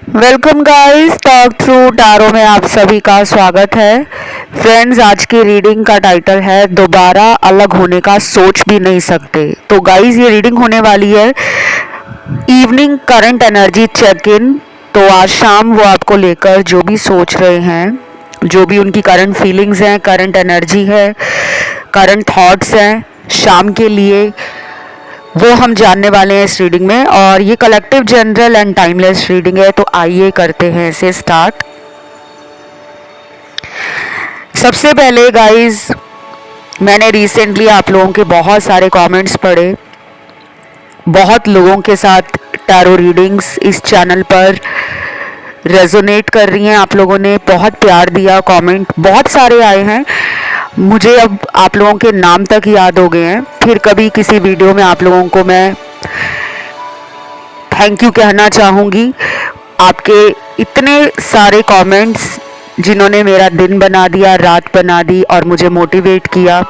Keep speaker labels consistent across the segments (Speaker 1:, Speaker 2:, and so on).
Speaker 1: Welcome guys, talk through tarot में आप सभी का स्वागत है। फ्रेंड्स, आज की रीडिंग का टाइटल है दोबारा अलग होने का सोच भी नहीं सकते। तो गाइस, ये रीडिंग होने वाली है evening current energy check in. तो आज शाम वो आपको लेकर जो भी सोच रहे हैं, जो भी उनकी करंट फीलिंग्स हैं, करंट एनर्जी है, करंट थॉट्स हैं शाम के लिए, वो हम जानने वाले हैं इस रीडिंग में। और ये collective general and timeless reading है, तो आइए करते हैं इसे स्टार्ट। सबसे पहले गाइस, मैंने रिसेंटली आप लोगों के बहुत सारे कमेंट्स पढ़े, बहुत लोगों के साथ टैरो रीडिंग्स इस चैनल पर रेजोनेट कर रही हैं। आप लोगों ने बहुत प्यार दिया, कमेंट बहुत सारे आए हैं, मुझे अब आप लोगों के नाम तक याद हो गए हैं। फिर कभी किसी वीडियो में आप लोगों को मैं थैंक यू कहना चाहूँगी। आपके इतने सारे कमेंट्स जिन्होंने मेरा दिन बना दिया, रात बना दी और मुझे मोटिवेट किया,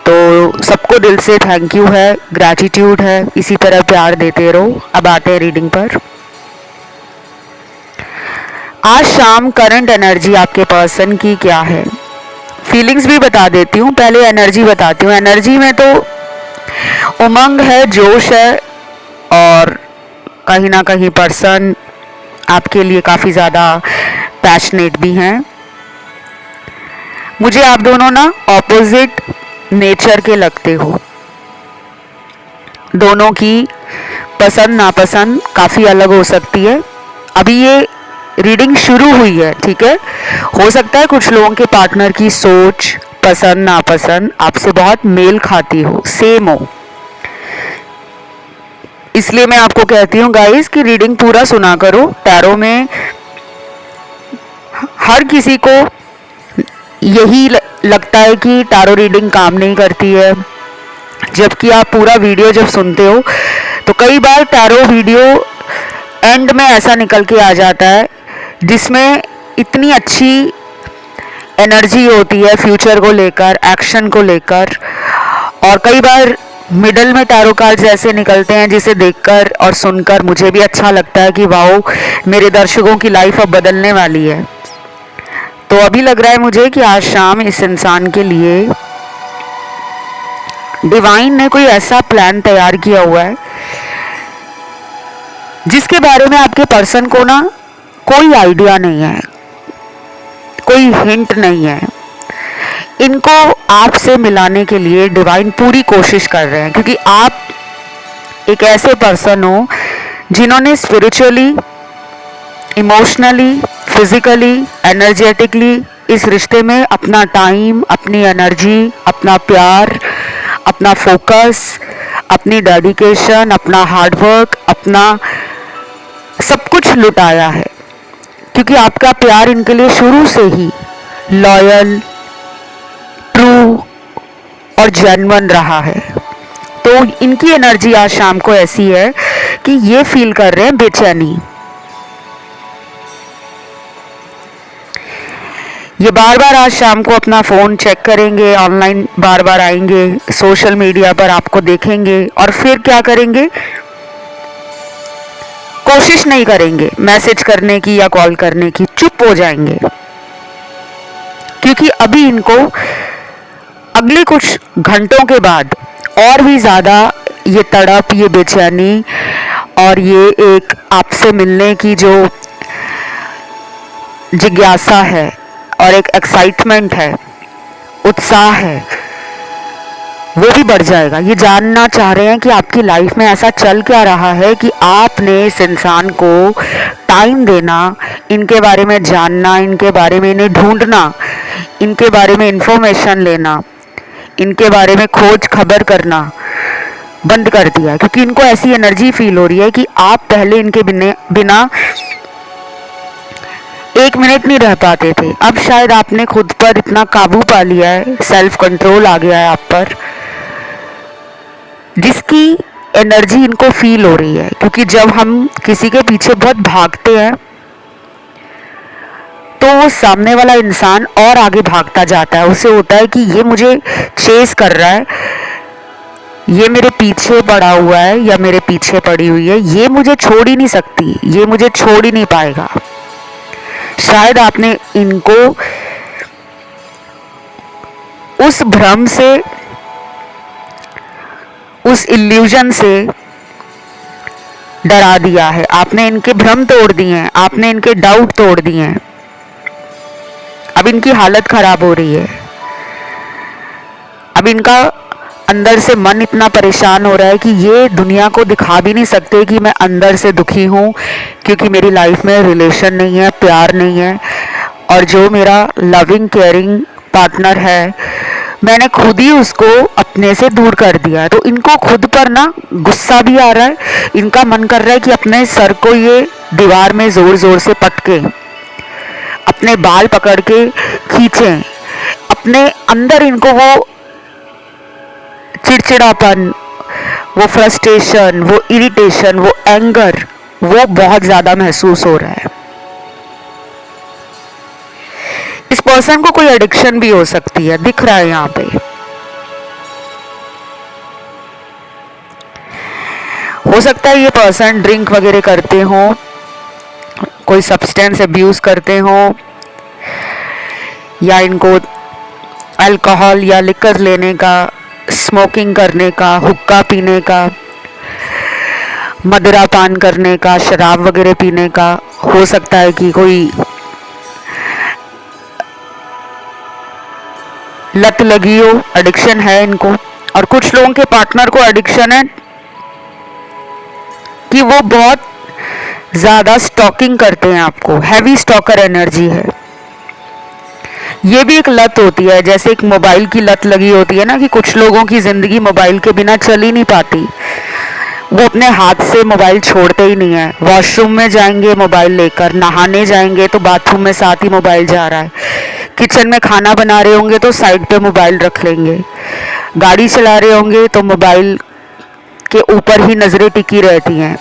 Speaker 1: तो सबको दिल से थैंक यू है, ग्रैटिट्यूड है। इसी तरह प्यार देते रहो। अब आते हैं रीडिंग पर। आज शाम करंट एनर्जी आपके पर्सन की क्या है, फीलिंग्स भी बता देती हूँ, पहले एनर्जी बताती हूँ। एनर्जी में तो उमंग है, जोश है, और कहीं ना कहीं पर्सन आपके लिए काफ़ी ज़्यादा पैशनेट भी हैं। मुझे आप दोनों ना ऑपोजिट नेचर के लगते हो। दोनों की पसंद नापसंद काफ़ी अलग हो सकती है। अभी ये रीडिंग शुरू हुई है, ठीक है। हो सकता है कुछ लोगों के पार्टनर की सोच, पसंद नापसंद आपसे बहुत मेल खाती हो, सेम हो। इसलिए मैं आपको कहती हूँ गाइस कि रीडिंग पूरा सुना करो। टैरो में हर किसी को यही लगता है कि टैरो रीडिंग काम नहीं करती है, जबकि आप पूरा वीडियो जब सुनते हो तो कई बार टैरो वीडियो एंड में ऐसा निकल के आ जाता है जिसमें इतनी अच्छी एनर्जी होती है फ्यूचर को लेकर, एक्शन को लेकर, और कई बार मिडल में टैरो कार्ड्स ऐसे निकलते हैं जिसे देखकर और सुनकर मुझे भी अच्छा लगता है कि वाओ, मेरे दर्शकों की लाइफ अब बदलने वाली है। तो अभी लग रहा है मुझे कि आज शाम इस इंसान के लिए डिवाइन ने कोई ऐसा प्लान तैयार किया हुआ है जिसके बारे में आपके पर्सन को ना कोई आइडिया नहीं है, कोई हिंट नहीं है। इनको आपसे मिलाने के लिए डिवाइन पूरी कोशिश कर रहे हैं, क्योंकि आप एक ऐसे पर्सन हो जिन्होंने स्पिरिचुअली, इमोशनली, फिजिकली, एनर्जेटिकली इस रिश्ते में अपना टाइम, अपनी एनर्जी, अपना प्यार, अपना फोकस, अपनी डेडिकेशन, अपना हार्डवर्क, अपना सब कुछ लुटाया है। क्योंकि आपका प्यार इनके लिए शुरू से ही लॉयल, ट्रू और जेन्युइन रहा है। तो इनकी एनर्जी आज शाम को ऐसी है कि ये फील कर रहे हैं बेचैनी। ये बार बार आज शाम को अपना फ़ोन चेक करेंगे, ऑनलाइन बार बार आएंगे, सोशल मीडिया पर आपको देखेंगे, और फिर क्या करेंगे, कोशिश नहीं करेंगे मैसेज करने की या कॉल करने की, चुप हो जाएंगे। क्योंकि अभी इनको अगले कुछ घंटों के बाद और भी ज़्यादा ये तड़प, ये बेचैनी और ये एक आपसे मिलने की जो जिज्ञासा है और एक एक्साइटमेंट है, उत्साह है, वो भी बढ़ जाएगा। ये जानना चाह रहे हैं कि आपकी लाइफ में ऐसा चल क्या रहा है कि आपने इस इंसान को टाइम देना, इनके बारे में जानना, इनके बारे में इन्हें ढूंढना, इनके बारे में इंफॉर्मेशन लेना, इनके बारे में खोज खबर करना बंद कर दिया। क्योंकि इनको ऐसी एनर्जी फील हो रही है कि आप पहले इनके बिना एक मिनट नहीं रह पाते थे, अब शायद आपने खुद पर इतना काबू पा लिया है, सेल्फ कंट्रोल आ गया है आप पर, जिसकी एनर्जी इनको फील हो रही है। क्योंकि जब हम किसी के पीछे बहुत भागते हैं तो वो सामने वाला इंसान और आगे भागता जाता है, उसे होता है कि ये मुझे चेस कर रहा है, ये मेरे पीछे पड़ा हुआ है या मेरे पीछे पड़ी हुई है, ये मुझे छोड़ ही नहीं सकती, ये मुझे छोड़ ही नहीं पाएगा। शायद आपने इनको उस भ्रम से, उस इल्यूजन से डरा दिया है, आपने इनके भ्रम तोड़ दिए हैं, आपने इनके डाउट तोड़ दिए हैं। अब इनकी हालत खराब हो रही है। अब इनका अंदर से मन इतना परेशान हो रहा है कि ये दुनिया को दिखा भी नहीं सकते कि मैं अंदर से दुखी हूँ, क्योंकि मेरी लाइफ में रिलेशन नहीं है, प्यार नहीं है, और जो मेरा लविंग केयरिंग पार्टनर है मैंने खुद ही उसको अपने से दूर कर दिया है। तो इनको खुद पर ना गुस्सा भी आ रहा है, इनका मन कर रहा है कि अपने सर को ये दीवार में जोर जोर से पटके, अपने बाल पकड़ के खींचें, अपने अंदर इनको वो चिड़चिड़ापन, वो फ्रस्ट्रेशन, वो इरिटेशन, वो एंगर, वो बहुत ज्यादा महसूस हो रहा है। इस पर्सन को कोई एडिक्शन भी हो सकती है, दिख रहा है यहाँ पे। हो सकता है ये पर्सन ड्रिंक वगैरह करते हो, कोई सब्सटेंस अब्यूज करते हो, या इनको अल्कोहल या लिकर लेने का, स्मोकिंग करने का, हुक्का पीने का, मदिरा पान करने का, शराब वगैरह पीने का, हो सकता है कि कोई लत लगी हो, एडिक्शन है इनको। और कुछ लोगों के पार्टनर को एडिक्शन है कि वो बहुत ज्यादा स्टॉकिंग करते हैं आपको, हैवी स्टॉकर एनर्जी है। ये भी एक लत होती है, जैसे एक मोबाइल की लत लगी होती है ना, कि कुछ लोगों की जिंदगी मोबाइल के बिना चल ही नहीं पाती, वो अपने हाथ से मोबाइल छोड़ते ही नहीं है। वॉशरूम में जाएंगे मोबाइल लेकर, नहाने जाएंगे तो बाथरूम में साथ ही मोबाइल जा रहा है, किचन में खाना बना रहे होंगे तो साइड पे मोबाइल रख लेंगे, गाड़ी चला रहे होंगे तो मोबाइल के ऊपर ही नजरें टिकी रहती हैं,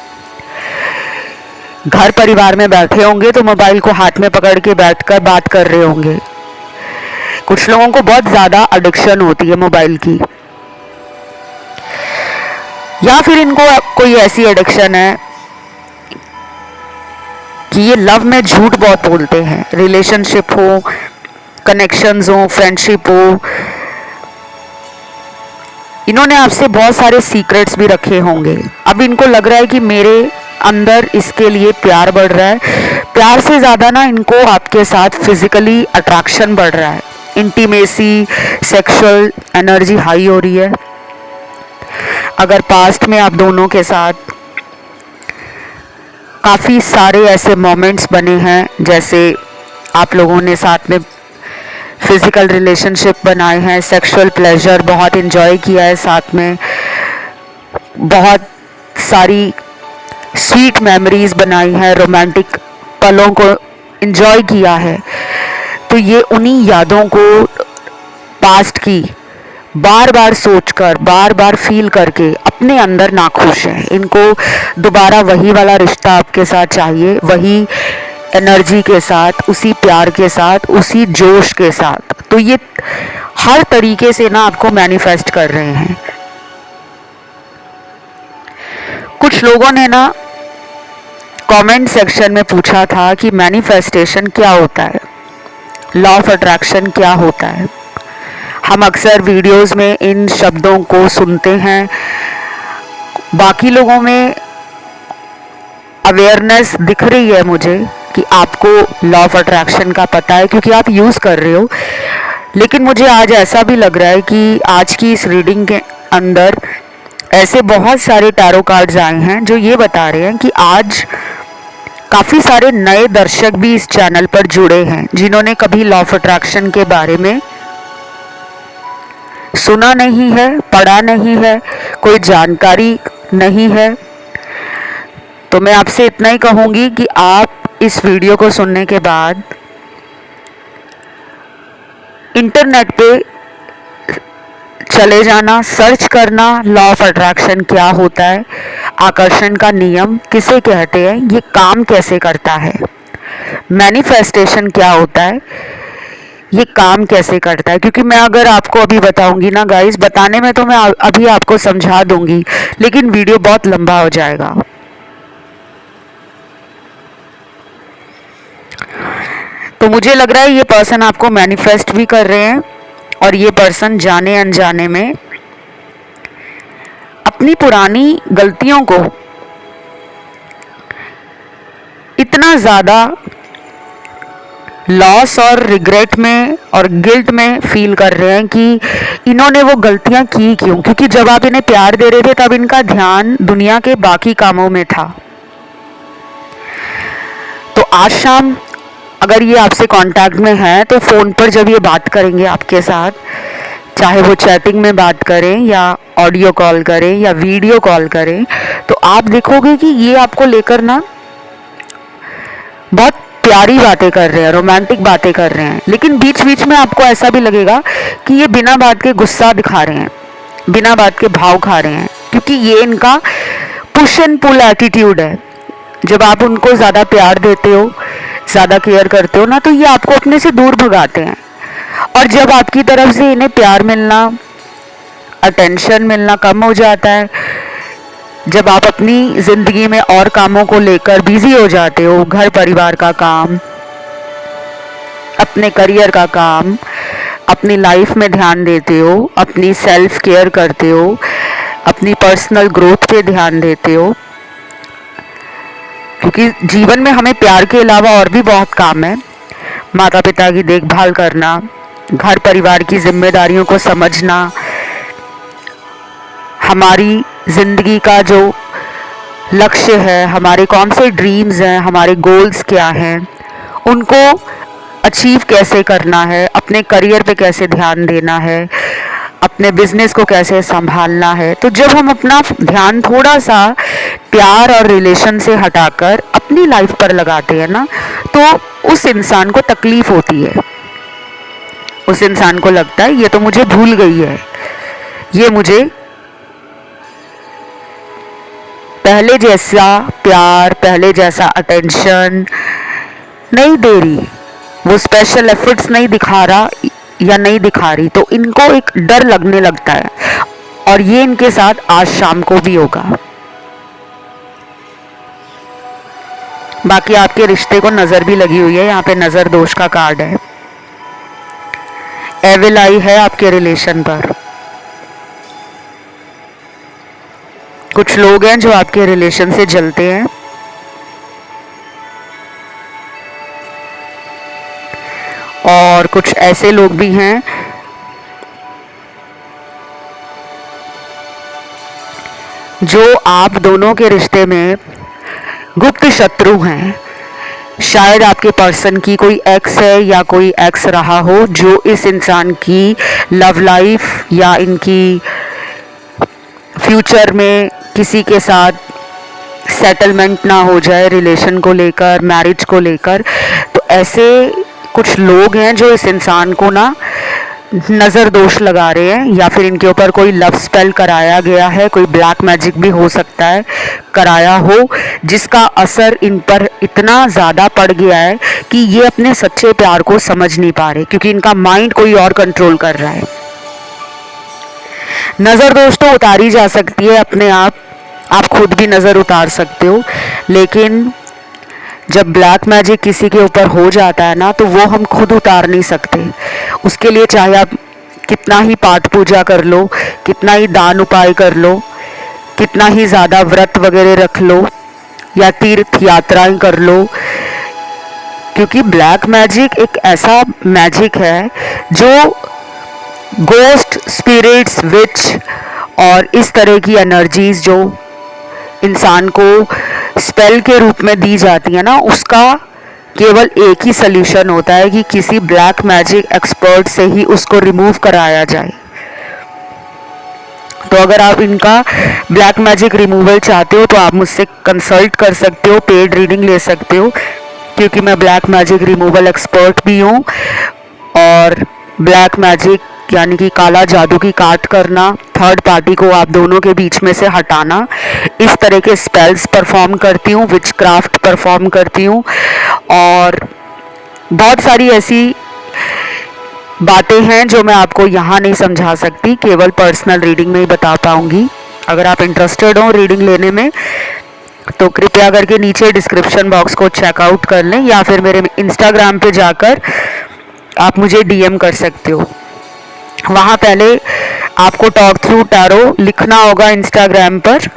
Speaker 1: घर परिवार में बैठे होंगे तो मोबाइल को हाथ में पकड़ के बैठकर बात कर रहे होंगे। कुछ लोगों को बहुत ज्यादा एडिक्शन होती है मोबाइल की, या फिर इनको कोई ऐसी एडिक्शन है कि ये लव में झूठ बहुत बोलते हैं। रिलेशनशिप हो, कनेक्शंस हो, फ्रेंडशिप हो, इन्होंने आपसे बहुत सारे सीक्रेट्स भी रखे होंगे। अब इनको लग रहा है कि मेरे अंदर इसके लिए प्यार बढ़ रहा है, प्यार से ज़्यादा ना इनको आपके साथ फिजिकली अट्रैक्शन बढ़ रहा है, इंटीमेसी, सेक्सुअल एनर्जी हाई हो रही है। अगर पास्ट में आप दोनों के साथ काफ़ी सारे ऐसे मोमेंट्स बने हैं, जैसे आप लोगों ने साथ में फिजिकल रिलेशनशिप बनाए हैं, सेक्सुअल प्लेजर बहुत एंजॉय किया है साथ में, बहुत सारी स्वीट मेमोरीज बनाई है, रोमांटिक पलों को एंजॉय किया है, तो ये उन्हीं यादों को पास्ट की बार बार सोचकर, बार बार फील करके अपने अंदर नाखुश है। इनको दोबारा वही वाला रिश्ता आपके साथ चाहिए, वही एनर्जी के साथ, उसी प्यार के साथ, उसी जोश के साथ। तो ये हर तरीके से ना आपको मैनिफेस्ट कर रहे हैं। कुछ लोगों ने ना कमेंट सेक्शन में पूछा था कि मैनिफेस्टेशन क्या होता है, लॉ ऑफ अट्रैक्शन क्या होता है। हम अक्सर वीडियोस में इन शब्दों को सुनते हैं, बाकी लोगों में अवेयरनेस दिख रही है मुझे कि आपको लॉ ऑफ अट्रैक्शन का पता है क्योंकि आप यूज़ कर रहे हो, लेकिन मुझे आज ऐसा भी लग रहा है कि आज की इस रीडिंग के अंदर ऐसे बहुत सारे टैरो कार्ड्स आए हैं जो ये बता रहे हैं कि आज काफ़ी सारे नए दर्शक भी इस चैनल पर जुड़े हैं जिन्होंने कभी लॉ ऑफ अट्रैक्शन के बारे में सुना नहीं है, पढ़ा नहीं है, कोई जानकारी नहीं है। तो मैं आपसे इतना ही कहूँगी कि आप इस वीडियो को सुनने के बाद इंटरनेट पे चले जाना, सर्च करना लॉ ऑफ अट्रैक्शन क्या होता है, आकर्षण का नियम किसे कहते हैं, ये काम कैसे करता है, मैनिफेस्टेशन क्या होता है, ये काम कैसे करता है, क्योंकि मैं अगर आपको अभी बताऊंगी ना गाइस, बताने में तो मैं अभी आपको समझा दूंगी, लेकिन वीडियो बहुत लंबा हो जाएगा। तो मुझे लग रहा है ये पर्सन आपको मैनिफेस्ट भी कर रहे हैं, और ये पर्सन जाने अनजाने में अपनी पुरानी गलतियों को इतना ज़्यादा लॉस और रिग्रेट में और गिल्ट में फील कर रहे हैं कि इन्होंने वो गलतियां की क्यों, क्योंकि जब आप इन्हें प्यार दे रहे थे तब इनका ध्यान दुनिया के बाकी कामों में था। तो आज शाम अगर ये आपसे कांटेक्ट में है तो फ़ोन पर जब ये बात करेंगे आपके साथ, चाहे वो चैटिंग में बात करें या ऑडियो कॉल करें या वीडियो कॉल करें, तो आप देखोगे कि ये आपको लेकर ना बहुत प्यारी बातें कर रहे हैं, रोमांटिक बातें कर रहे हैं, लेकिन बीच बीच में आपको ऐसा भी लगेगा कि ये बिना बात के गुस्सा दिखा रहे हैं, बिना बात के भाव खा रहे हैं, क्योंकि ये इनका पुश एंड पुल एटीट्यूड है। जब आप उनको ज़्यादा प्यार देते हो, ज़्यादा केयर करते हो ना, तो ये आपको अपने से दूर भगाते हैं। और जब आपकी तरफ से इन्हें प्यार मिलना, अटेंशन मिलना कम हो जाता है, जब आप अपनी ज़िंदगी में और कामों को लेकर बिजी हो जाते हो, घर परिवार का काम, अपने करियर का काम, अपनी लाइफ में ध्यान देते हो, अपनी सेल्फ केयर करते हो, अपनी पर्सनल ग्रोथ पे ध्यान देते हो, क्योंकि जीवन में हमें प्यार के अलावा और भी बहुत काम है। माता पिता की देखभाल करना, घर परिवार की जिम्मेदारियों को समझना, हमारी ज़िंदगी का जो लक्ष्य है, हमारे कौन से ड्रीम्स हैं, हमारे गोल्स क्या हैं, उनको अचीव कैसे करना है, अपने करियर पे कैसे ध्यान देना है, अपने बिजनेस को कैसे संभालना है। तो जब हम अपना ध्यान थोड़ा सा प्यार और रिलेशन से हटाकर अपनी लाइफ पर लगाते हैं ना, तो उस इंसान को तकलीफ होती है। उस इंसान को लगता है ये तो मुझे भूल गई है, ये मुझे पहले जैसा प्यार, पहले जैसा अटेंशन नहीं दे रही, वो स्पेशल एफर्ट्स नहीं दिखा रहा या नहीं दिखा रही। तो इनको एक डर लगने लगता है, और ये इनके साथ आज शाम को भी होगा। बाकी आपके रिश्ते को नज़र भी लगी हुई है, यहाँ पे नज़र दोष का कार्ड है, एविल आई है आपके रिलेशन पर। कुछ लोग हैं जो आपके रिलेशन से जलते हैं, और कुछ ऐसे लोग भी हैं जो आप दोनों के रिश्ते में गुप्त शत्रु हैं। शायद आपके पर्सन की कोई एक्स है या कोई एक्स रहा हो जो इस इंसान की लव लाइफ या इनकी फ्यूचर में किसी के साथ सेटलमेंट ना हो जाए रिलेशन को लेकर, मैरिज को लेकर। तो ऐसे कुछ लोग हैं जो इस इंसान को ना नज़र दोष लगा रहे हैं, या फिर इनके ऊपर कोई लव स्पेल कराया गया है, कोई ब्लैक मैजिक भी हो सकता है कराया हो, जिसका असर इन पर इतना ज़्यादा पड़ गया है कि ये अपने सच्चे प्यार को समझ नहीं पा रहे, क्योंकि इनका माइंड कोई और कंट्रोल कर रहा है। नज़र दोष तो उतारी जा सकती है अपने आप खुद भी नज़र उतार सकते हो, लेकिन जब ब्लैक मैजिक किसी के ऊपर हो जाता है ना, तो वो हम खुद उतार नहीं सकते। उसके लिए चाहे आप कितना ही पाठ पूजा कर लो, कितना ही दान उपाय कर लो, कितना ही ज़्यादा व्रत वगैरह रख लो या तीर्थ यात्राएं कर लो, क्योंकि ब्लैक मैजिक एक ऐसा मैजिक है जो गोस्ट, स्पिरिट्स, विच और इस तरह की एनर्जीज जो इंसान को स्पेल के रूप में दी जाती है ना, उसका केवल एक ही सल्यूशन होता है कि किसी ब्लैक मैजिक एक्सपर्ट से ही उसको रिमूव कराया जाए। तो अगर आप इनका ब्लैक मैजिक रिमूवल चाहते हो तो आप मुझसे कंसल्ट कर सकते हो, पेड रीडिंग ले सकते हो, क्योंकि मैं ब्लैक मैजिक रिमूवल एक्सपर्ट भी हूँ। और ब्लैक मैजिक यानी कि काला जादू की काट करना, थर्ड पार्टी को आप दोनों के बीच में से हटाना, इस तरह के स्पेल्स परफॉर्म करती हूँ, विच क्राफ्ट परफॉर्म करती हूँ, और बहुत सारी ऐसी बातें हैं जो मैं आपको यहाँ नहीं समझा सकती, केवल पर्सनल रीडिंग में ही बता पाऊँगी। अगर आप इंटरेस्टेड हो रीडिंग लेने में तो कृपया करके नीचे डिस्क्रिप्शन बॉक्स को चेकआउट कर लें, या फिर मेरे इंस्टाग्राम पे जाकर आप मुझे डीएम कर सकते हो। वहाँ पहले आपको टॉक थ्रू टैरो लिखना होगा इंस्टाग्राम पर,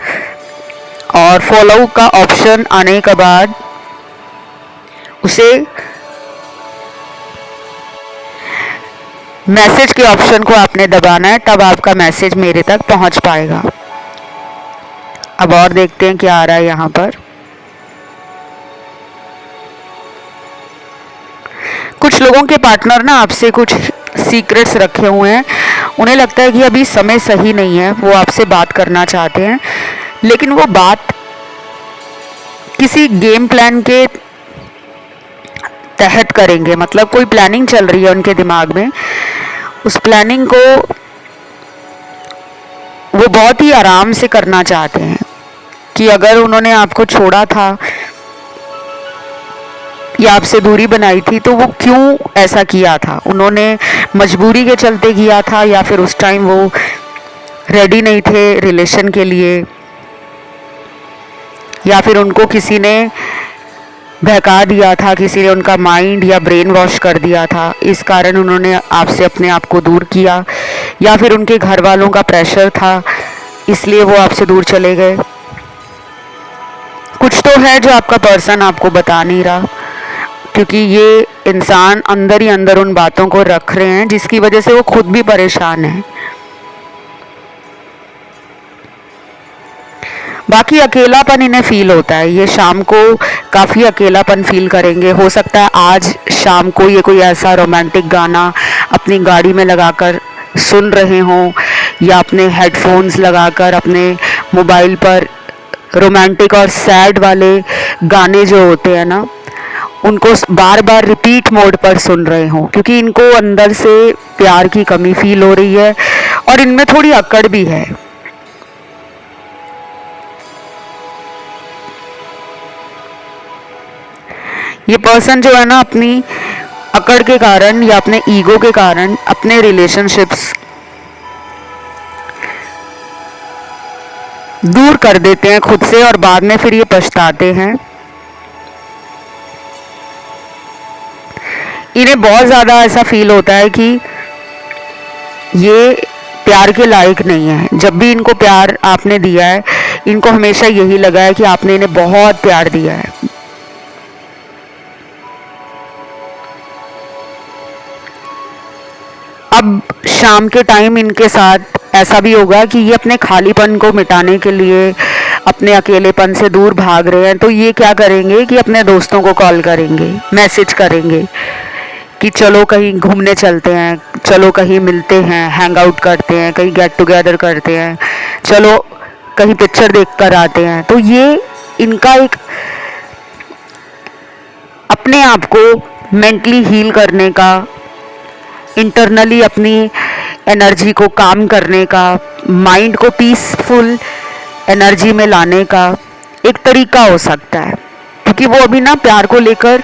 Speaker 1: और फॉलो का ऑप्शन आने के बाद उसे मैसेज के ऑप्शन को आपने दबाना है, तब आपका मैसेज मेरे तक पहुंच पाएगा। अब और देखते हैं क्या आ रहा है यहाँ पर। कुछ लोगों के पार्टनर ना आपसे कुछ सीक्रेट्स रखे हुए हैं, उन्हें लगता है कि अभी समय सही नहीं है, वो आपसे बात करना चाहते हैं, लेकिन वो बात किसी गेम प्लान के तहत करेंगे। मतलब कोई प्लानिंग चल रही है उनके दिमाग में, उस प्लानिंग को वो बहुत ही आराम से करना चाहते हैं कि अगर उन्होंने आपको छोड़ा था या आपसे दूरी बनाई थी तो वो क्यों ऐसा किया था, उन्होंने मजबूरी के चलते किया था या फिर उस टाइम वो रेडी नहीं थे रिलेशन के लिए, या फिर उनको किसी ने बहका दिया था, किसी ने उनका माइंड या ब्रेन वॉश कर दिया था, इस कारण उन्होंने आपसे अपने आप को दूर किया, या फिर उनके घर वालों का प्रेशर था इसलिए वो आपसे दूर चले गए। कुछ तो है जो आपका पर्सन आपको बता नहीं रहा, क्योंकि ये इंसान अंदर ही अंदर उन बातों को रख रहे हैं जिसकी वजह से वो खुद भी परेशान है। बाकी अकेलापन इन्हें फील होता है, ये शाम को काफ़ी अकेलापन फील करेंगे। हो सकता है आज शाम को ये कोई ऐसा रोमांटिक गाना अपनी गाड़ी में लगाकर सुन रहे हों, या अपने हेडफोन्स लगाकर अपने मोबाइल पर रोमांटिक और सैड वाले गाने जो होते हैं ना, उनको बार बार रिपीट मोड पर सुन रहे हों, क्योंकि इनको अंदर से प्यार की कमी फील हो रही है और इनमें थोड़ी अकड़ भी है। ये पर्सन जो है ना अपनी अकड़ के कारण या अपने ईगो के कारण अपने रिलेशनशिप्स दूर कर देते हैं खुद से, और बाद में फिर ये पछताते हैं। इन्हें बहुत ज़्यादा ऐसा फील होता है कि ये प्यार के लायक नहीं है। जब भी इनको प्यार आपने दिया है, इनको हमेशा यही लगा है कि आपने इन्हें बहुत प्यार दिया है। अब शाम के टाइम इनके साथ ऐसा भी होगा कि ये अपने खालीपन को मिटाने के लिए, अपने अकेलेपन से दूर भाग रहे हैं, तो ये क्या करेंगे कि अपने दोस्तों को कॉल करेंगे, मैसेज करेंगे कि चलो कहीं घूमने चलते हैं, चलो कहीं मिलते हैं, हैंग आउट करते हैं, कहीं गेट टुगेदर करते हैं, चलो कहीं पिक्चर देख कर आते हैं। तो ये इनका एक अपने आप को मेंटली हील करने का, इंटरनली अपनी एनर्जी को काम करने का, माइंड को पीसफुल एनर्जी में लाने का एक तरीका हो सकता है। क्योंकि वो अभी ना प्यार को लेकर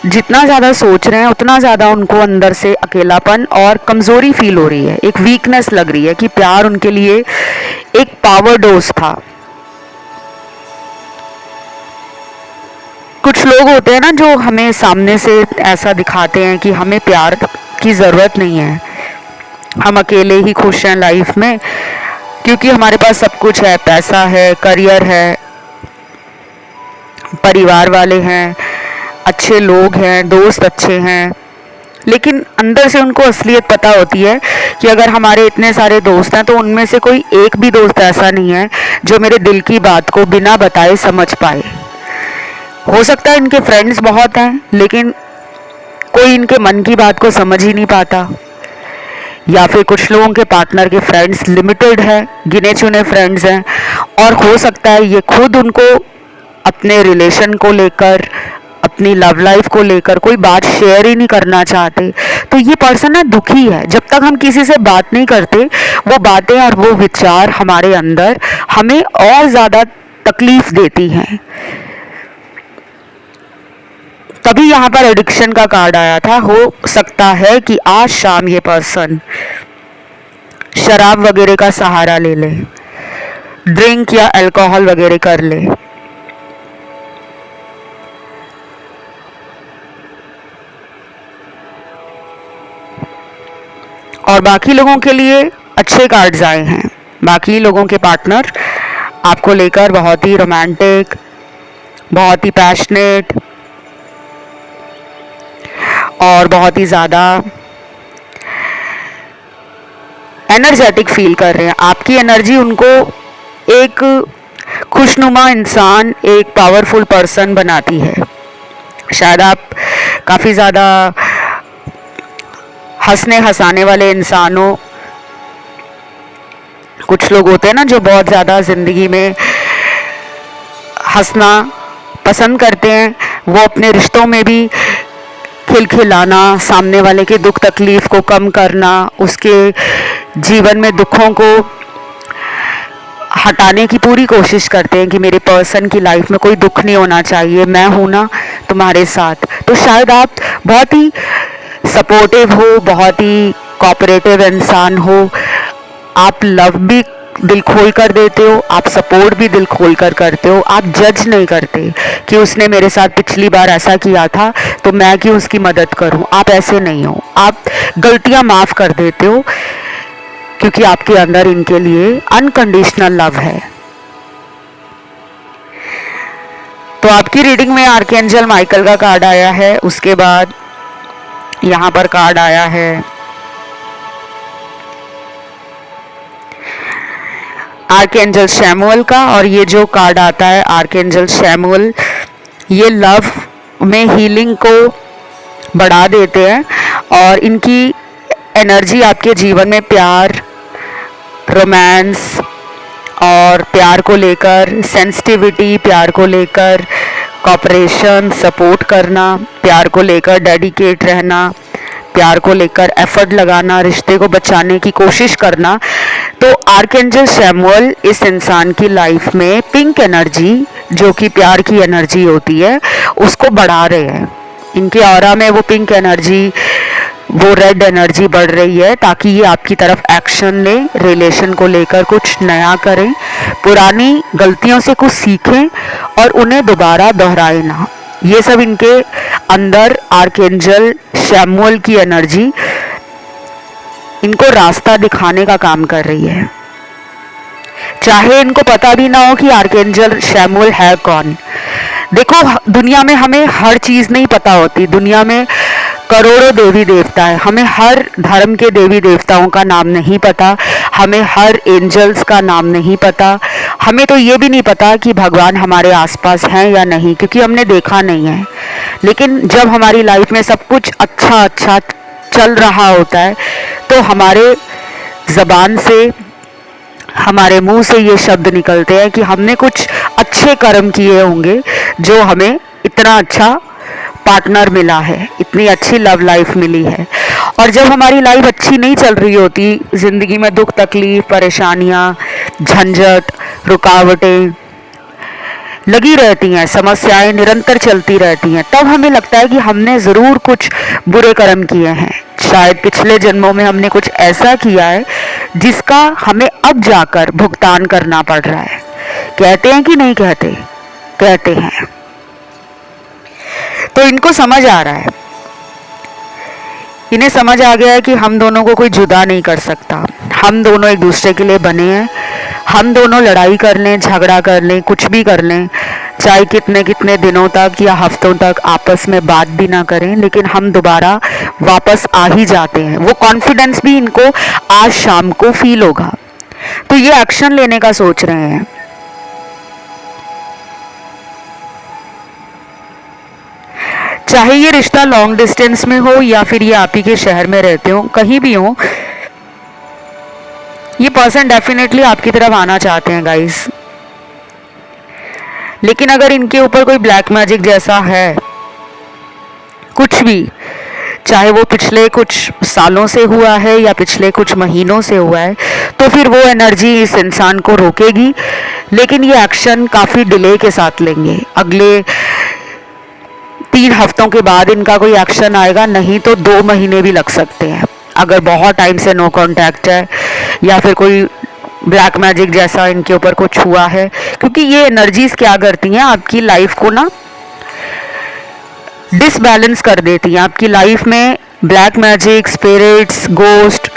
Speaker 1: जितना ज़्यादा सोच रहे हैं उतना ज़्यादा उनको अंदर से अकेलापन और कमज़ोरी फील हो रही है, एक वीकनेस लग रही है कि प्यार उनके लिए एक पावर डोज था। कुछ लोग होते हैं ना जो हमें सामने से ऐसा दिखाते हैं कि हमें प्यार की ज़रूरत नहीं है, हम अकेले ही खुश हैं लाइफ में, क्योंकि हमारे पास सब कुछ है, पैसा है, करियर है, परिवार वाले हैं, अच्छे लोग हैं, दोस्त अच्छे हैं। लेकिन अंदर से उनको असलियत पता होती है कि अगर हमारे इतने सारे दोस्त हैं तो उनमें से कोई एक भी दोस्त ऐसा नहीं है जो मेरे दिल की बात को बिना बताए समझ पाए। हो सकता है इनके फ्रेंड्स बहुत हैं, लेकिन कोई इनके मन की बात को समझ ही नहीं पाता, या फिर कुछ लोगों के पार्टनर के फ्रेंड्स लिमिटेड है, गिने चुने फ्रेंड्स हैं, और हो सकता है ये खुद उनको अपने रिलेशन को लेकर, अपनी लव लाइफ को लेकर कोई बात शेयर ही नहीं करना चाहते। तो ये पर्सन ना दुखी है। जब तक हम किसी से बात नहीं करते, वो बातें और वो विचार हमारे अंदर हमें और ज़्यादा तकलीफ देती हैं। तभी यहाँ पर एडिक्शन का कार्ड आया था। हो सकता है कि आज शाम ये पर्सन शराब वगैरह का सहारा ले ले, ड्रिंक या अल्कोहल वगैरह कर ले। और बाकी लोगों के लिए अच्छे कार्ड्स आए हैं। बाकी लोगों के पार्टनर आपको लेकर बहुत ही रोमांटिक, बहुत ही पैशनेट और बहुत ही ज़्यादा एनर्जेटिक फील कर रहे हैं। आपकी एनर्जी उनको एक खुशनुमा इंसान, एक पावरफुल पर्सन बनाती है। शायद आप काफ़ी ज़्यादा हंसने हंसाने वाले इंसान हो। कुछ लोग होते हैं ना जो बहुत ज़्यादा ज़िंदगी में हंसना पसंद करते हैं। वो अपने रिश्तों में भी खिलखिलाना, सामने वाले के दुख तकलीफ को कम करना, उसके जीवन में दुखों को हटाने की पूरी कोशिश करते हैं कि मेरे पर्सन की लाइफ में कोई दुख नहीं होना चाहिए, मैं हूँ ना तुम्हारे साथ। तो शायद आप बहुत ही सपोर्टिव हो, बहुत ही कोऑपरेटिव इंसान हो। आप लव भी दिल खोल कर देते हो, आप सपोर्ट भी दिल खोल कर करते हो। आप जज नहीं करते कि उसने मेरे साथ पिछली बार ऐसा किया था तो मैं क्यों उसकी मदद करूं। आप ऐसे नहीं हो। आप गलतियां माफ़ कर देते हो क्योंकि आपके अंदर इनके लिए अनकंडीशनल लव है। तो आपकी रीडिंग में आर्कएंजल माइकल का कार्ड आया है। उसके बाद यहाँ पर कार्ड आया है आर्कएंजल शैमुअल का। और ये जो कार्ड आता है आर्कएंजल शैमुअल, ये लव में हीलिंग को बढ़ा देते हैं और इनकी एनर्जी आपके जीवन में प्यार, रोमांस और प्यार को लेकर, सेंसिटिविटी, प्यार को लेकर कॉपरेशन, सपोर्ट करना, प्यार को लेकर डेडिकेट रहना, प्यार को लेकर एफर्ट लगाना, रिश्ते को बचाने की कोशिश करना। तो आर्कएंजल शैमुअल इस इंसान की लाइफ में पिंक एनर्जी, जो कि प्यार की एनर्जी होती है, उसको बढ़ा रहे हैं। इनके ऑरा में वो पिंक एनर्जी, वो रेड एनर्जी बढ़ रही है ताकि ये आपकी तरफ एक्शन ले, रिलेशन को लेकर कुछ नया करें, पुरानी गलतियों से कुछ सीखें और उन्हें दोबारा दोहराए ना। ये सब इनके अंदर आर्कएंजल शैमुअल की एनर्जी इनको रास्ता दिखाने का काम कर रही है। चाहे इनको पता भी ना हो कि आर्कएंजल शैमुअल है कौन। देखो, दुनिया में हमें हर चीज़ नहीं पता होती। दुनिया में करोड़ों देवी देवता है, हमें हर धर्म के देवी देवताओं का नाम नहीं पता, हमें हर एंजल्स का नाम नहीं पता, हमें तो ये भी नहीं पता कि भगवान हमारे आसपास हैं या नहीं, क्योंकि हमने देखा नहीं है। लेकिन जब हमारी लाइफ में सब कुछ अच्छा अच्छा चल रहा होता है तो हमारे ज़बान से, हमारे मुंह से ये शब्द निकलते हैं कि हमने कुछ अच्छे कर्म किए होंगे जो हमें इतना अच्छा पार्टनर मिला है, इतनी अच्छी लव लाइफ मिली है। और जब हमारी लाइफ अच्छी नहीं चल रही होती, ज़िंदगी में दुख तकलीफ, परेशानियाँ, झंझट, रुकावटें लगी रहती हैं, समस्याएं निरंतर चलती रहती हैं, तब हमें लगता है कि हमने ज़रूर कुछ बुरे कर्म किए हैं। शायद पिछले जन्मों में हमने कुछ ऐसा किया है जिसका हमें अब जाकर भुगतान करना पड़ रहा है। कहते हैं कि नहीं कहते? कहते हैं। तो इनको समझ आ रहा है, इन्हें समझ आ गया है कि हम दोनों को कोई जुदा नहीं कर सकता। हम दोनों एक दूसरे के लिए बने हैं। हम दोनों लड़ाई कर लें, झगड़ा कर लें, कुछ भी कर लें, चाहे कितने कितने दिनों तक या हफ्तों तक आपस में बात भी ना करें, लेकिन हम दोबारा वापस आ ही जाते हैं। वो कॉन्फिडेंस भी इनको आज शाम को फील होगा। तो ये एक्शन लेने का सोच रहे हैं। चाहे ये रिश्ता लॉन्ग डिस्टेंस में हो या फिर ये आप ही के शहर में रहते हो, कहीं भी हो, ये पर्सन डेफिनेटली आपकी तरफ आना चाहते हैं गाइस। लेकिन अगर इनके ऊपर कोई ब्लैक मैजिक जैसा है, कुछ भी, चाहे वो पिछले कुछ सालों से हुआ है या पिछले कुछ महीनों से हुआ है, तो फिर वो एनर्जी इस इंसान को रोकेगी। लेकिन ये एक्शन काफ़ी डिले के साथ लेंगे। अगले 3 हफ्तों के बाद इनका कोई एक्शन आएगा, नहीं तो 2 महीने भी लग सकते हैं अगर बहुत टाइम से नो कांटेक्ट है या फिर कोई ब्लैक मैजिक जैसा इनके ऊपर कुछ हुआ है। क्योंकि ये एनर्जीज क्या करती हैं, आपकी लाइफ को ना डिसबैलेंस कर देती हैं। आपकी लाइफ में ब्लैक मैजिक, स्पिरिट्स, गोस्ट,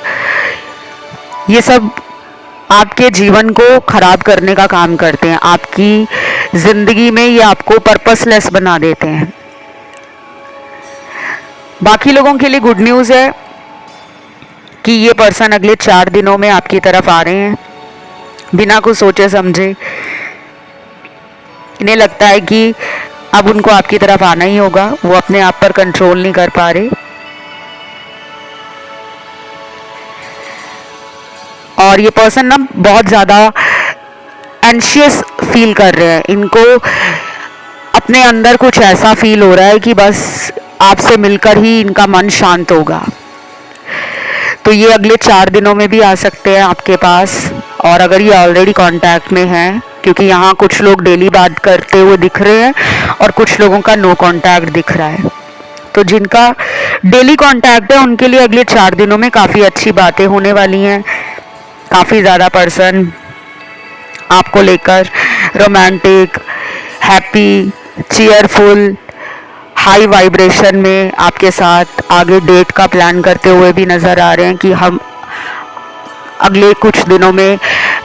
Speaker 1: ये सब आपके जीवन को खराब करने का काम करते हैं। आपकी जिंदगी में ये आपको पर्पसलेस बना देते हैं। बाकी लोगों के लिए गुड न्यूज़ है कि ये पर्सन अगले 4 दिनों में आपकी तरफ आ रहे हैं बिना कुछ सोचे समझे। इन्हें लगता है कि अब उनको आपकी तरफ आना ही होगा, वो अपने आप पर कंट्रोल नहीं कर पा रहे। और ये पर्सन ना बहुत ज़्यादा एंशियस फील कर रहे हैं। इनको अपने अंदर कुछ ऐसा फील हो रहा है कि बस आपसे मिलकर ही इनका मन शांत होगा। तो ये अगले 4 दिनों में भी आ सकते हैं आपके पास। और अगर ये ऑलरेडी कांटेक्ट में हैं, क्योंकि यहाँ कुछ लोग डेली बात करते हुए दिख रहे हैं और कुछ लोगों का नो कांटेक्ट दिख रहा है, तो जिनका डेली कांटेक्ट है उनके लिए अगले 4 दिनों में काफ़ी अच्छी बातें होने वाली हैं। काफ़ी ज़्यादा पर्सन आपको लेकर romantic, happy, cheerful, high vibration में आपके साथ आगे डेट का प्लान करते हुए भी नज़र आ रहे हैं कि हम अगले कुछ दिनों में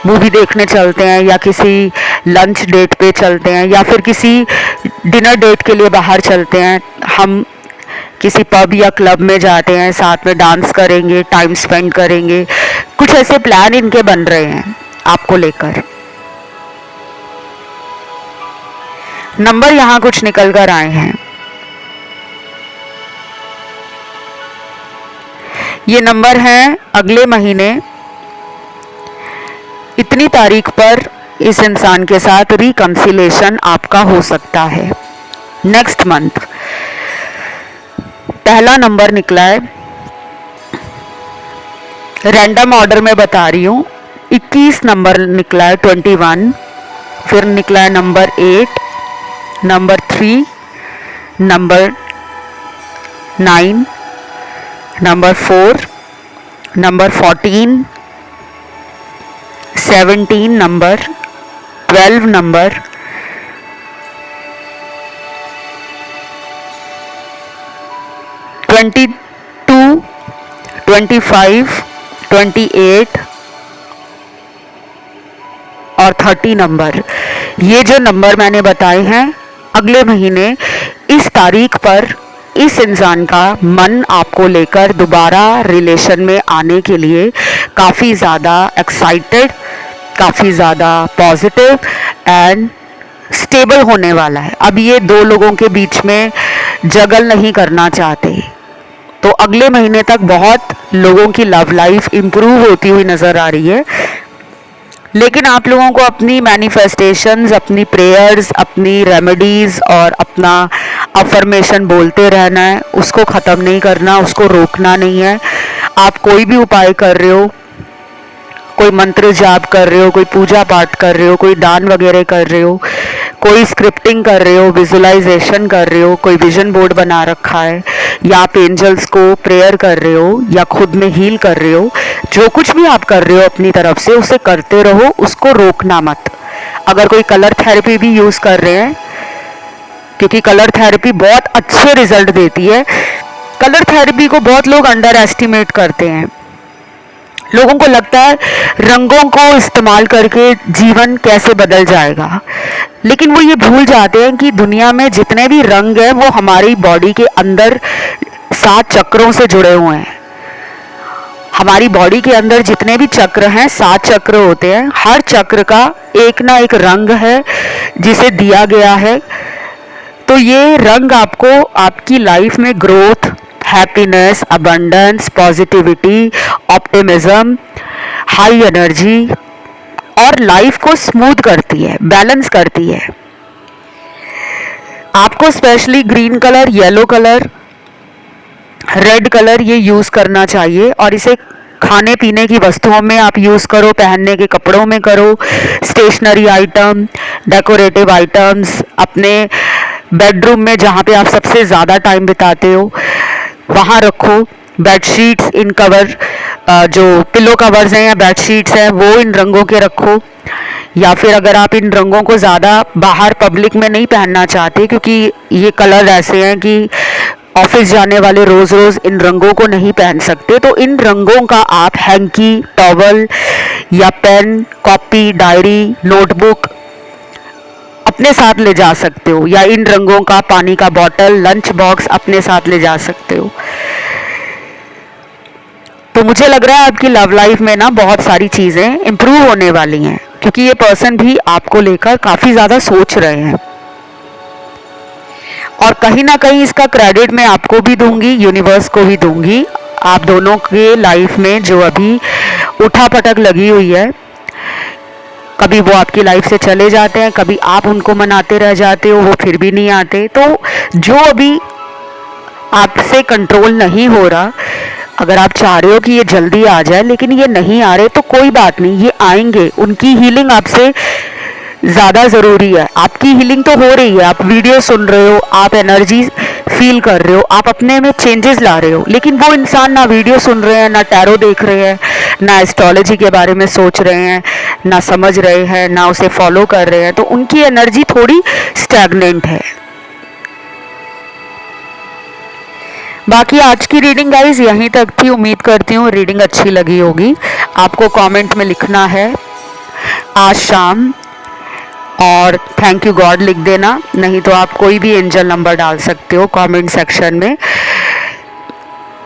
Speaker 1: मूवी देखने चलते हैं या किसी लंच डेट पे चलते हैं या फिर किसी डिनर डेट के लिए बाहर चलते हैं। हम किसी पब या क्लब में जाते हैं, साथ में डांस करेंगे, टाइम स्पेंड करेंगे। कुछ ऐसे प्लान इनके बन रहे हैं आपको लेकर। नंबर यहाँ कुछ निकल कर आए हैं। ये नंबर हैं अगले महीने इतनी तारीख पर इस इंसान के साथ रिकंसिलेशन आपका हो सकता है। नेक्स्ट मंथ पहला नंबर निकला है, रैंडम ऑर्डर में बता रही हूँ। 21 नंबर निकला है, 21, फिर निकला है number 8, number 3, number 9, number 4, number 14, 17 number, 12 number, 22, 25, 28 और 30 नंबर। ये जो नंबर मैंने बताए हैं, अगले महीने इस तारीख पर इस इंसान का मन आपको लेकर दोबारा रिलेशन में आने के लिए काफ़ी ज़्यादा एक्साइटेड, काफ़ी ज़्यादा पॉजिटिव एंड स्टेबल होने वाला है। अब ये 2 लोगों के बीच में जगल नहीं करना चाहते। तो अगले महीने तक बहुत लोगों की लव लाइफ इम्प्रूव होती हुई नज़र आ रही है। लेकिन आप लोगों को अपनी मैनिफेस्टेशंस, अपनी प्रेयर्स, अपनी रेमेडीज़ और अपना अफर्मेशन बोलते रहना है। उसको ख़त्म नहीं करना, उसको रोकना नहीं है। आप कोई भी उपाय कर रहे हो, कोई मंत्र जाप कर रहे हो, कोई पूजा पाठ कर रहे हो, कोई दान वगैरह कर रहे हो, कोई स्क्रिप्टिंग कर रहे हो, विजुअलाइजेशन कर रहे हो, कोई विजन बोर्ड बना रखा है, या आप एंजल्स को प्रेयर कर रहे हो या खुद में हील कर रहे हो, जो कुछ भी आप कर रहे हो अपनी तरफ से उसे करते रहो, उसको रोकना मत। अगर कोई कलर थेरेपी भी यूज़ कर रहे हैं, क्योंकि कलर थेरेपी बहुत अच्छे रिजल्ट देती है। कलर थेरेपी को बहुत लोग अंडर एस्टिमेट करते हैं। लोगों को लगता है रंगों को इस्तेमाल करके जीवन कैसे बदल जाएगा, लेकिन वो ये भूल जाते हैं कि दुनिया में जितने भी रंग हैं वो हमारी बॉडी के अंदर 7 चक्रों से जुड़े हुए हैं। हमारी बॉडी के अंदर जितने भी चक्र हैं, 7 चक्र होते हैं। हर चक्र का एक ना एक रंग है जिसे दिया गया है। तो ये रंग आपको आपकी लाइफ में growth, happiness, abundance, positivity, optimism, high energy और लाइफ को स्मूथ करती है, बैलेंस करती है। आपको specially green colour, yellow colour, red colour ये यूज़ करना चाहिए और इसे खाने पीने की वस्तुओं में आप यूज़ करो, पहनने के कपड़ों में करो, स्टेशनरी आइटम, डेकोरेटिव आइटम्स, अपने बेडरूम में जहाँ पे आप सबसे ज़्यादा टाइम बिताते हो वहाँ रखो। बेडशीट्स इन कवर जो पिलो कवर्स हैं या बेडशीट्स हैं वो इन रंगों के रखो। या फिर अगर आप इन रंगों को ज़्यादा बाहर पब्लिक में नहीं पहनना चाहते, क्योंकि ये कलर ऐसे हैं कि ऑफिस जाने वाले रोज़ रोज़ इन रंगों को नहीं पहन सकते, तो इन रंगों का आप हैंकी, टॉवल या पेन, कॉपी, डायरी, नोटबुक अपने साथ ले जा सकते हो, या इन रंगों का पानी का बॉटल, लंच बॉक्स अपने साथ ले जा सकते हो। तो मुझे लग रहा है आपकी लव लाइफ में ना बहुत सारी चीज़ें इम्प्रूव होने वाली हैं, क्योंकि ये पर्सन भी आपको लेकर काफ़ी ज़्यादा सोच रहे हैं। और कहीं ना कहीं इसका क्रेडिट मैं आपको भी दूंगी, यूनिवर्स को भी दूंगी। आप दोनों के लाइफ में जो अभी उठापटक लगी हुई है, कभी वो आपकी लाइफ से चले जाते हैं, कभी आप उनको मनाते रह जाते हो, वो फिर भी नहीं आते। तो जो अभी आपसे कंट्रोल नहीं हो रहा, अगर आप चाह रहे हो कि ये जल्दी आ जाए लेकिन ये नहीं आ रहे, तो कोई बात नहीं, ये आएंगे। उनकी हीलिंग आपसे ज़्यादा ज़रूरी है। आपकी हीलिंग तो हो रही है, आप वीडियो सुन रहे हो, आप एनर्जी फील कर रहे हो, आप अपने में चेंजेस ला रहे हो, लेकिन वो इंसान ना वीडियो सुन रहे हैं, ना टैरो देख रहे हैं, ना एस्ट्रोलॉजी के बारे में सोच रहे हैं, ना समझ रहे हैं, ना उसे फॉलो कर रहे हैं, तो उनकी एनर्जी थोड़ी स्टैग्नेंट है। बाकी आज की रीडिंग गाइस यहीं तक थी। उम्मीद करती हूँ रीडिंग अच्छी लगी होगी। आपको कमेंट में लिखना है आज शाम और थैंक यू गॉड लिख देना, नहीं तो आप कोई भी एंजल नंबर डाल सकते हो कमेंट सेक्शन में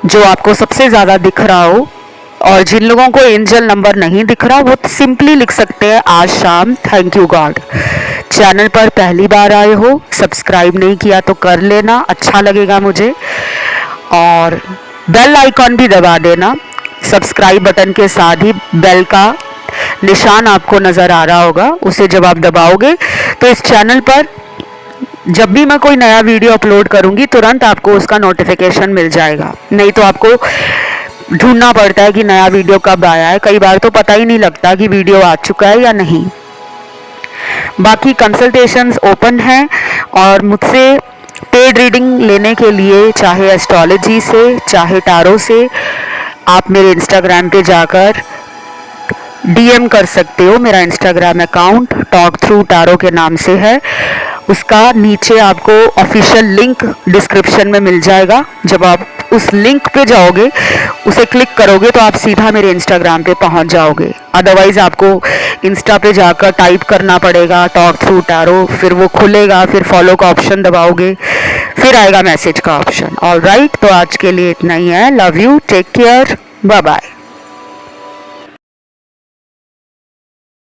Speaker 1: जो आपको सबसे ज़्यादा दिख रहा हो। और जिन लोगों को एंजल नंबर नहीं दिख रहा वो सिंपली लिख सकते हैं आज शाम थैंक यू गॉड। चैनल पर पहली बार आए हो, सब्सक्राइब नहीं किया तो कर लेना, अच्छा लगेगा मुझे। और बेल आइकॉन भी दबा देना। सब्सक्राइब बटन के साथ ही बेल का निशान आपको नज़र आ रहा होगा, उसे जब आप दबाओगे तो इस चैनल पर जब भी मैं कोई नया वीडियो अपलोड करूंगी तुरंत आपको उसका नोटिफिकेशन मिल जाएगा। नहीं तो आपको ढूंढना पड़ता है कि नया वीडियो कब आया है, कई बार तो पता ही नहीं लगता कि वीडियो आ चुका है या नहीं। बाकी कंसल्टेशंस ओपन हैं और मुझसे पेड रीडिंग लेने के लिए चाहे एस्ट्रोलॉजी से चाहे टारो से आप मेरे इंस्टाग्राम पे जाकर डीएम कर सकते हो। मेरा Instagram account talk through tarot के नाम से है, उसका नीचे आपको ऑफिशियल लिंक डिस्क्रिप्शन में मिल जाएगा। जब आप उस लिंक पे जाओगे, उसे क्लिक करोगे तो आप सीधा मेरे इंस्टाग्राम पे पहुंच जाओगे। अदरवाइज़ आपको इंस्टा पे जाकर टाइप करना पड़ेगा टॉक थ्रू टारो, फिर वो खुलेगा, फिर फॉलो का ऑप्शन दबाओगे, फिर आएगा मैसेज का ऑप्शन। ऑलराइट, तो आज के लिए इतना ही है। Love you, take care, bye bye.